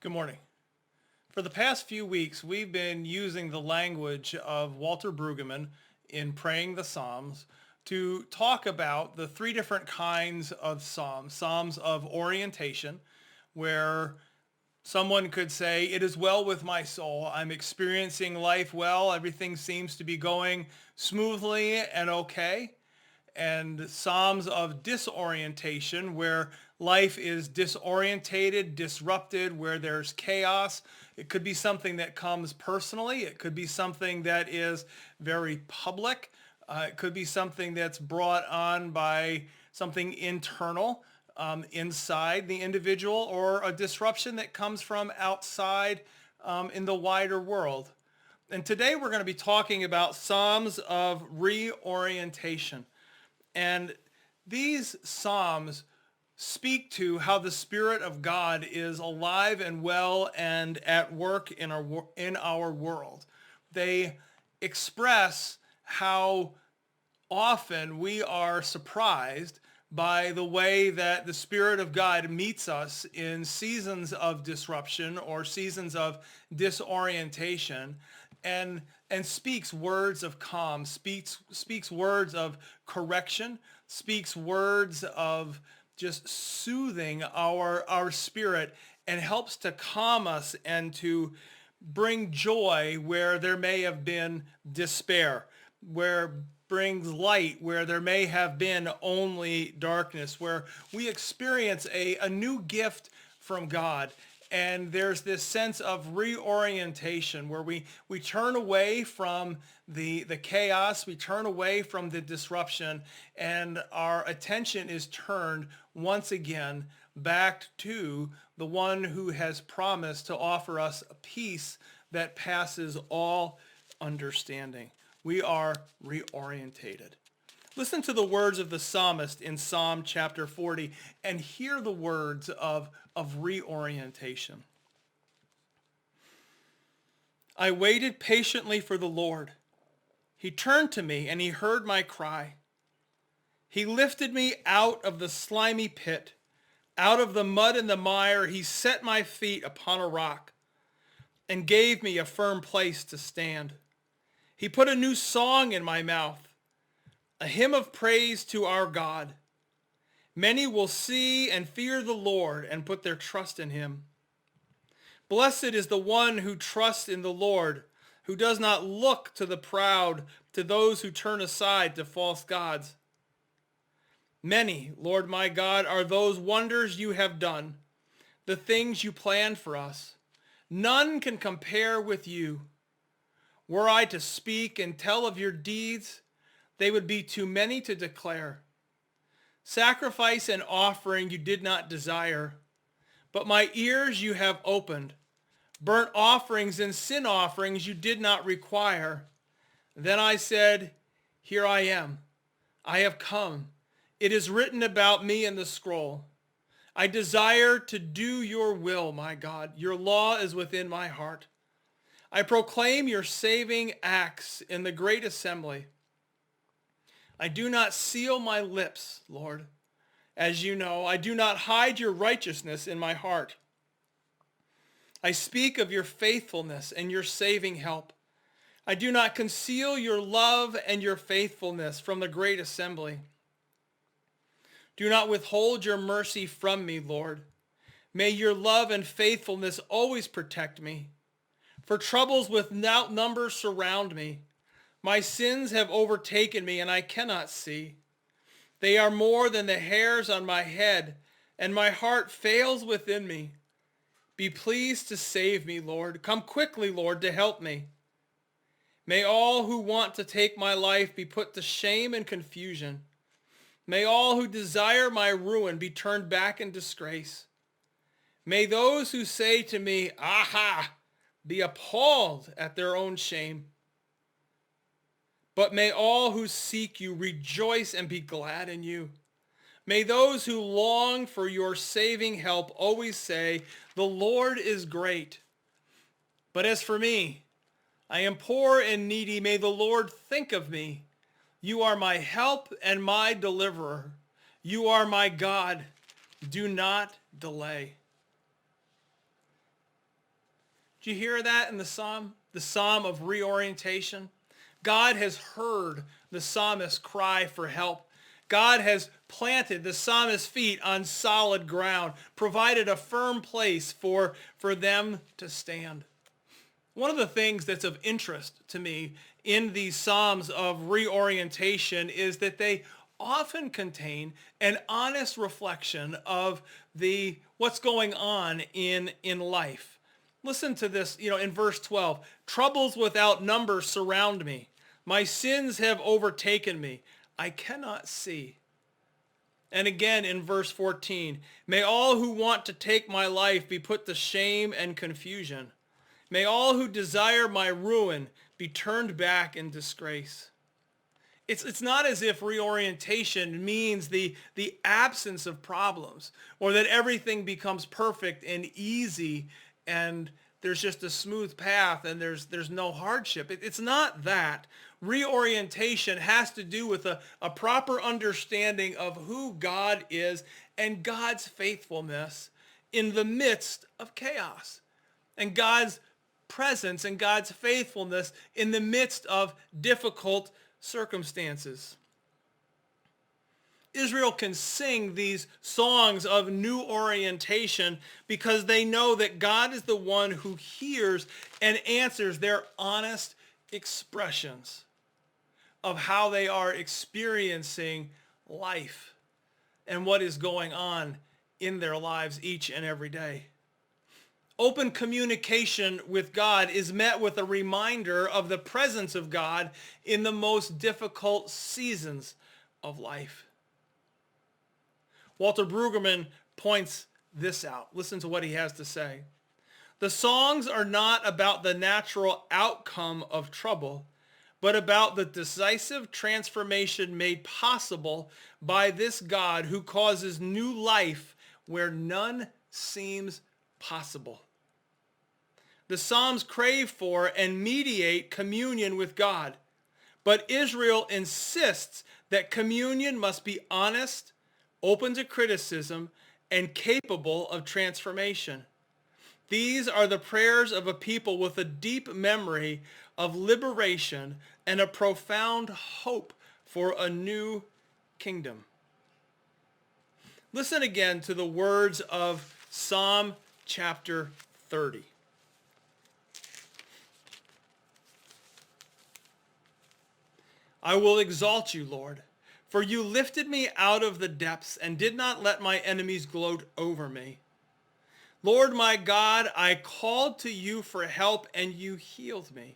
Good morning. For the past few weeks, we've been using the language of Walter Brueggemann in Praying the Psalms to talk about the three different kinds of psalms. Psalms of orientation, where someone could say, "It is well with my soul. I'm experiencing life well. Everything seems to be going smoothly and okay." And Psalms of disorientation, where life is disorientated, disrupted, where there's chaos. It could be something that comes personally. It could be something that is very public. It could be something that's brought on by something internal inside the individual, or a disruption that comes from outside in the wider world. And today we're going to be talking about Psalms of reorientation. And these Psalms speak to how the Spirit of God is alive and well and at work in our world. They express how often we are surprised by the way that the Spirit of God meets us in seasons of disruption or seasons of disorientation, and speaks words of calm, speaks words of correction, speaks words of just soothing our spirit, and helps to calm us and to bring joy where there may have been despair, where brings light where there may have been only darkness, where we experience a new gift from God. And there's this sense of reorientation where we turn away from the chaos, we turn away from the disruption, and our attention is turned once again back to the one who has promised to offer us a peace that passes all understanding. We are reorientated. Listen to the words of the psalmist in Psalm chapter 40 and hear the words of reorientation. I waited patiently for the Lord. He turned to me and he heard my cry. He lifted me out of the slimy pit, out of the mud and the mire. He set my feet upon a rock and gave me a firm place to stand. He put a new song in my mouth, a hymn of praise to our God. Many will see and fear the Lord and put their trust in him. Blessed is the one who trusts in the Lord, who does not look to the proud, to those who turn aside to false gods. Many, Lord my God, are those wonders you have done, the things you planned for us. None can compare with you. Were I to speak and tell of your deeds, they would be too many to declare. Sacrifice and offering you did not desire, but my ears you have opened. Burnt offerings and sin offerings you did not require. Then I said, here I am. I have come. It is written about me in the scroll. I desire to do your will, my God. Your law is within my heart. I proclaim your saving acts in the great assembly. I do not seal my lips, Lord. As you know, I do not hide your righteousness in my heart. I speak of your faithfulness and your saving help. I do not conceal your love and your faithfulness from the great assembly. Do not withhold your mercy from me, Lord. May your love and faithfulness always protect me. For troubles without number surround me. My sins have overtaken me, and I cannot see. They are more than the hairs on my head, and my heart fails within me. Be pleased to save me, Lord. Come quickly, Lord, to help me. May all who want to take my life be put to shame and confusion. May all who desire my ruin be turned back in disgrace. May those who say to me, aha, be appalled at their own shame. But may all who seek you rejoice and be glad in you. May those who long for your saving help always say, the Lord is great. But as for me, I am poor and needy. May the Lord think of me. You are my help and my deliverer. You are my God. Do not delay. Do you hear that in the psalm? The psalm of reorientation. God has heard the psalmist's cry for help. God has planted the psalmist's feet on solid ground, provided a firm place for them to stand. One of the things that's of interest to me in these psalms of reorientation is that they often contain an honest reflection of what's going on in life. Listen to this, in verse 12. Troubles without number surround me. My sins have overtaken me. I cannot see. And again in verse 14, may all who want to take my life be put to shame and confusion. May all who desire my ruin be turned back in disgrace. It's not as if reorientation means the absence of problems, or that everything becomes perfect and easy and there's just a smooth path and there's no hardship. It's not that. Reorientation has to do with a proper understanding of who God is and God's faithfulness in the midst of chaos, and God's presence and God's faithfulness in the midst of difficult circumstances. Israel can sing these songs of new orientation because they know that God is the one who hears and answers their honest expressions of how they are experiencing life and what is going on in their lives each and every day. Open communication with God is met with a reminder of the presence of God in the most difficult seasons of life. Walter Brueggemann points this out. Listen to what he has to say. The songs are not about the natural outcome of trouble, but about the decisive transformation made possible by this God who causes new life where none seems possible. The Psalms crave for and mediate communion with God, but Israel insists that communion must be honest, open to criticism, and capable of transformation. These are the prayers of a people with a deep memory of liberation and a profound hope for a new kingdom. Listen again to the words of Psalm chapter 30. I will exalt you, Lord, for you lifted me out of the depths and did not let my enemies gloat over me. Lord my God, I called to you for help and you healed me.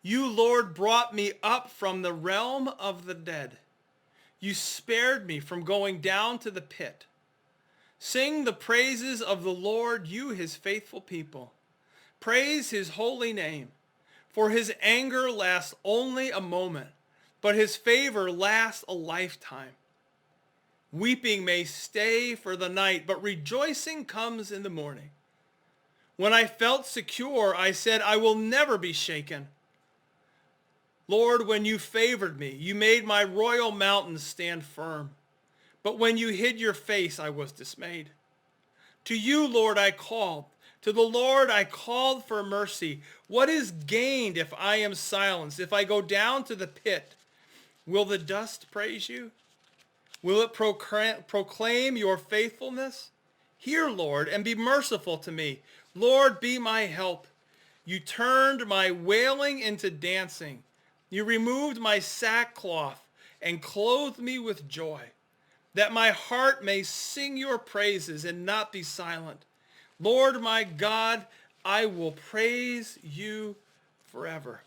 You, Lord, brought me up from the realm of the dead. You spared me from going down to the pit. Sing the praises of the Lord, you his faithful people. Praise his holy name, for his anger lasts only a moment, but his favor lasts a lifetime. Weeping may stay for the night, but rejoicing comes in the morning. When I felt secure, I said, I will never be shaken. Lord, when you favored me, you made my royal mountains stand firm. But when you hid your face, I was dismayed. To you, Lord, I called. To the Lord I called for mercy. What is gained if I am silenced? If I go down to the pit, will the dust praise you? Will it proclaim your faithfulness? Hear, Lord, and be merciful to me. Lord, be my help. You turned my wailing into dancing. You removed my sackcloth and clothed me with joy, that my heart may sing your praises and not be silent. Lord my God, I will praise you forever.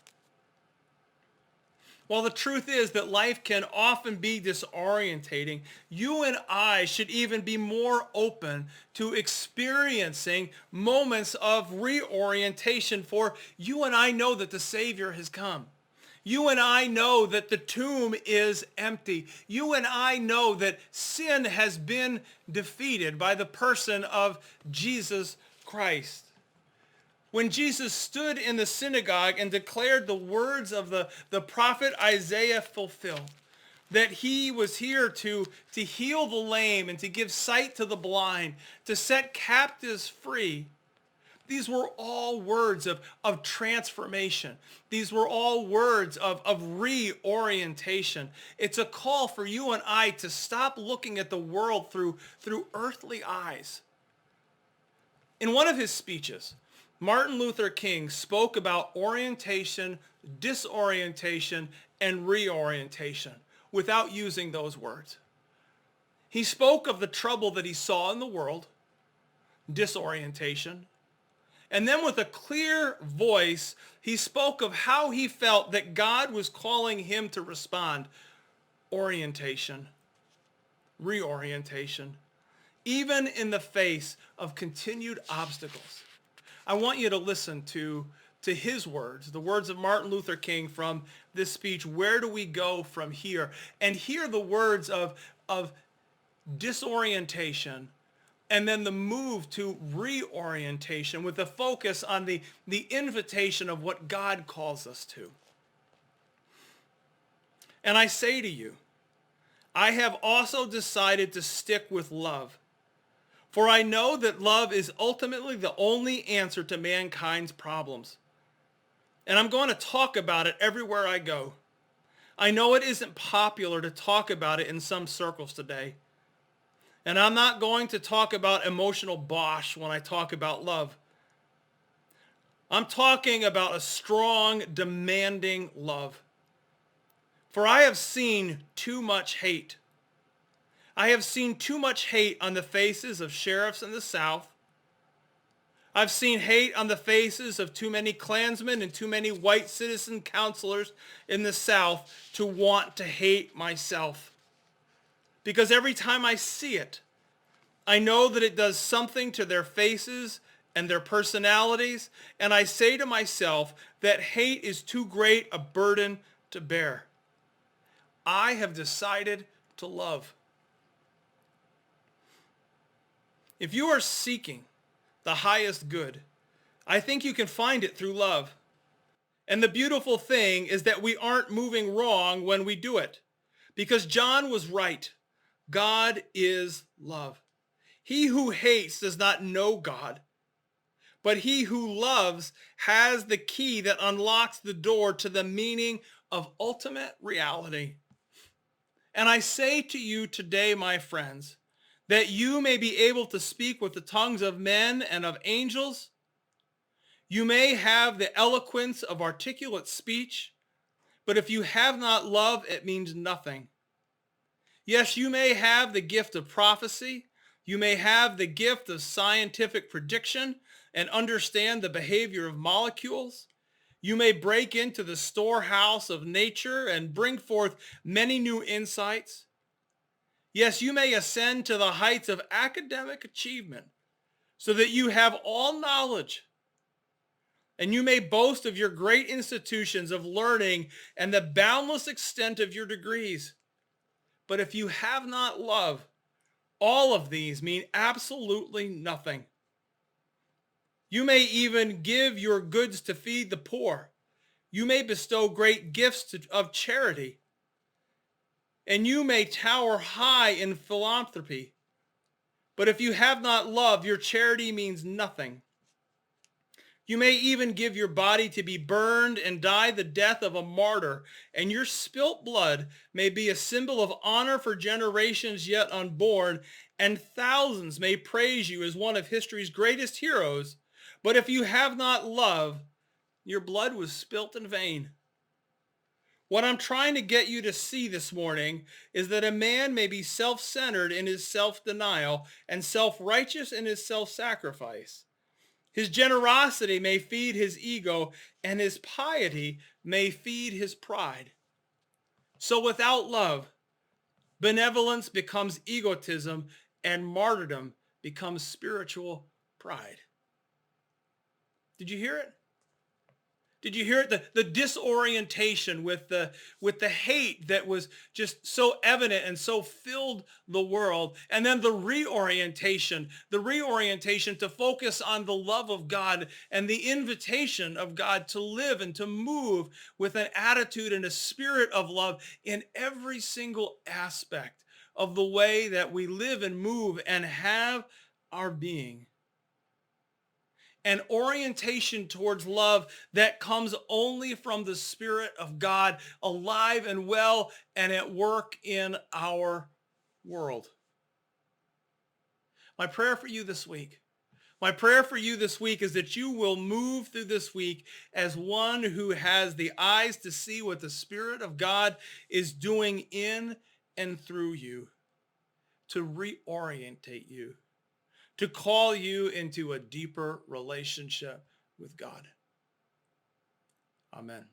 While the truth is that life can often be disorientating, you and I should even be more open to experiencing moments of reorientation, for you and I know that the Savior has come. You and I know that the tomb is empty. You and I know that sin has been defeated by the person of Jesus Christ. When Jesus stood in the synagogue and declared the words of the prophet Isaiah fulfilled, that he was here to heal the lame and to give sight to the blind, to set captives free, These were all words of transformation. These were all words of reorientation. It's a call for you and I to stop looking at the world through earthly eyes. In one of his speeches, Martin Luther King spoke about orientation, disorientation, and reorientation without using those words. He spoke of the trouble that he saw in the world, disorientation, and then with a clear voice, he spoke of how he felt that God was calling him to respond, orientation, reorientation, even in the face of continued obstacles. I want you to listen to his words, the words of Martin Luther King from this speech, where do we go from here? And hear the words of disorientation and then the move to reorientation with a focus on the invitation of what God calls us to. And I say to you, I have also decided to stick with love. For I know that love is ultimately the only answer to mankind's problems. And I'm going to talk about it everywhere I go. I know it isn't popular to talk about it in some circles today. And I'm not going to talk about emotional bosh when I talk about love. I'm talking about a strong, demanding love. For I have seen too much hate. I have seen too much hate on the faces of sheriffs in the South. I've seen hate on the faces of too many Klansmen and too many white citizen counselors in the South to want to hate myself. Because every time I see it, I know that it does something to their faces and their personalities, and I say to myself that hate is too great a burden to bear. I have decided to love. If you are seeking the highest good, I think you can find it through love. And the beautiful thing is that we aren't moving wrong when we do it, because John was right. God is love. He who hates does not know God, but he who loves has the key that unlocks the door to the meaning of ultimate reality. And I say to you today, my friends, that you may be able to speak with the tongues of men and of angels. You may have the eloquence of articulate speech, but if you have not love, it means nothing. Yes, you may have the gift of prophecy. You may have the gift of scientific prediction and understand the behavior of molecules. You may break into the storehouse of nature and bring forth many new insights. Yes, you may ascend to the heights of academic achievement so that you have all knowledge. And you may boast of your great institutions of learning and the boundless extent of your degrees. But if you have not love, all of these mean absolutely nothing. You may even give your goods to feed the poor. You may bestow great gifts of charity. And you may tower high in philanthropy. But if you have not love, your charity means nothing. You may even give your body to be burned and die the death of a martyr, and your spilt blood may be a symbol of honor for generations yet unborn, and thousands may praise you as one of history's greatest heroes. But if you have not love, your blood was spilt in vain. What I'm trying to get you to see this morning is that a man may be self-centered in his self-denial and self-righteous in his self-sacrifice. His generosity may feed his ego, and his piety may feed his pride. So without love, benevolence becomes egotism, and martyrdom becomes spiritual pride. Did you hear it? Did you hear it? The disorientation with the hate that was just so evident and so filled the world. And then the reorientation to focus on the love of God and the invitation of God to live and to move with an attitude and a spirit of love in every single aspect of the way that we live and move and have our being. an orientation towards love that comes only from the Spirit of God, alive and well and at work in our world. My prayer for you this week is that you will move through this week as one who has the eyes to see what the Spirit of God is doing in and through you, to reorientate you, to call you into a deeper relationship with God. Amen.